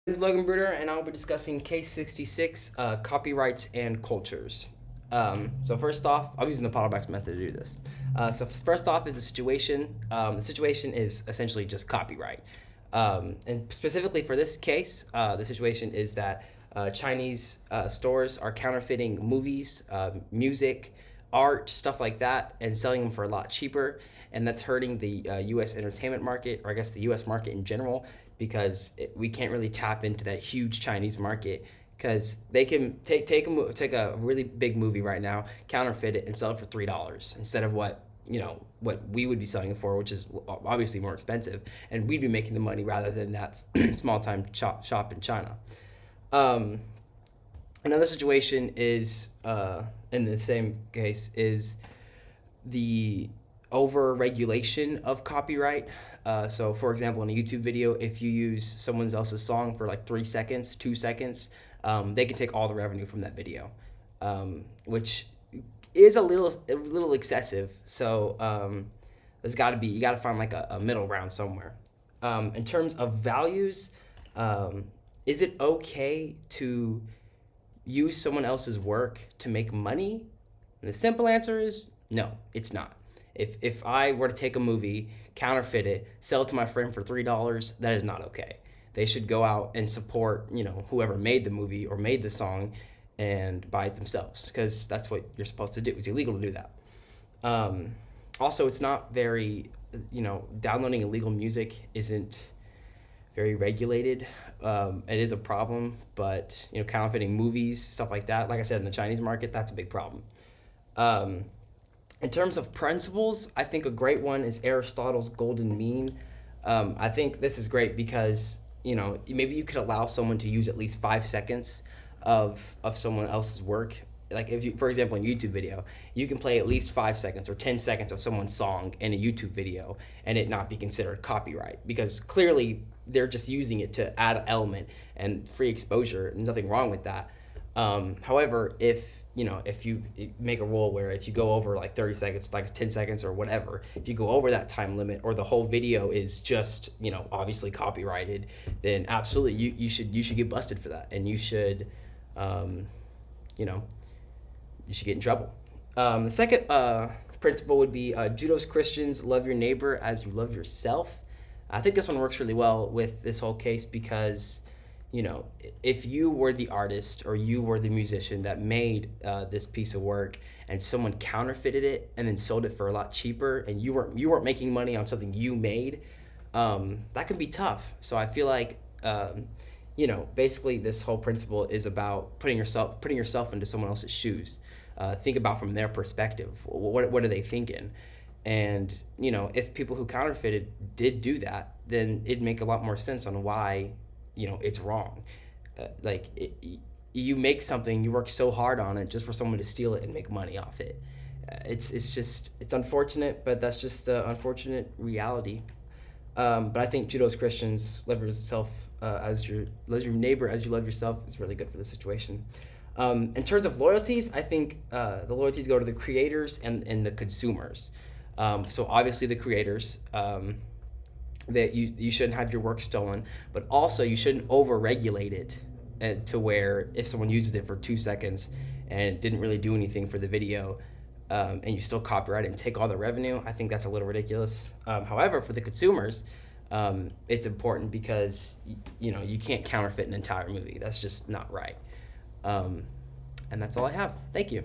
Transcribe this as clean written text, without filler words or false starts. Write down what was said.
This is Logan Bruder, and I'll be discussing Case 66, copyrights and cultures. So first off, I'm using the Potterbox method to do this. So first off is the situation. The situation is essentially just copyright. And specifically for this case, the situation is that Chinese stores are counterfeiting movies, music, art, stuff like that, and selling them for a lot cheaper. And that's hurting the U.S. entertainment market, or I guess the U.S. market in general, because we can't really tap into that huge Chinese market because they can take a really big movie right now, counterfeit it, and sell it for $3 instead of what we would be selling it for, which is obviously more expensive, and we'd be making the money rather than that small time shop in China. Um, Another situation is in the same case is the over regulation of copyright. So, for example, in a YouTube video, if you use someone else's song for like 3 seconds, 2 seconds, they can take all the revenue from that video, which is a little excessive. So, there's got to be you got to find like a middle ground somewhere. In terms of values, um, is it okay to use someone else's work to make money? And the simple answer is no, it's not. If I were to take a movie, counterfeit it, sell it to my friend for $3, that is not okay. They should go out and support, whoever made the movie or made the song and buy it themselves because that's what you're supposed to do. It's illegal to do that. Also, it's not very, downloading illegal music isn't very regulated. It is a problem, but counterfeiting movies, stuff like that, like I said, in the Chinese market, that's a big problem. Um, in terms of principles, I think a great one is Aristotle's golden mean. I think this is great because maybe you could allow someone to use at least 5 seconds of someone else's work. Like if you, for example, in YouTube video, you can play at least 5 seconds or 10 seconds of someone's song in a YouTube video and it not be considered copyright because clearly they're just using it to add an element and free exposure. There's nothing wrong with that. However, if you make a rule where if you go over like 30 seconds, like 10 seconds or whatever, if you go over that time limit or the whole video is just, obviously copyrighted, then absolutely you should get busted for that. And um, you know, you should get in trouble. The second principle would be Judo's Christians love your neighbor as you love yourself. I think this one works really well with this whole case because, if you were the artist or you were the musician that made this piece of work and someone counterfeited it and then sold it for a lot cheaper and you weren't making money on something you made, that can be tough. So I feel like basically this whole principle is about putting yourself into someone else's shoes. Think about from their perspective. What are they thinking? And if people who counterfeited did do that, then it'd make a lot more sense on why it's wrong. You make something, you work so hard on it just for someone to steal it and make money off it. It's unfortunate, but that's just the unfortunate reality. But I think Judo's Christians love yourself love your neighbor as you love yourself is really good for the situation. In terms of loyalties, I think the loyalties go to the creators and the consumers. So obviously the creators, that you shouldn't have your work stolen, but also you shouldn't over-regulate it to where if someone uses it for 2 seconds and it didn't really do anything for the video, and you still copyright it and take all the revenue, I think that's a little ridiculous. However, for the consumers, it's important because you can't counterfeit an entire movie. That's just not right. And that's all I have. Thank you.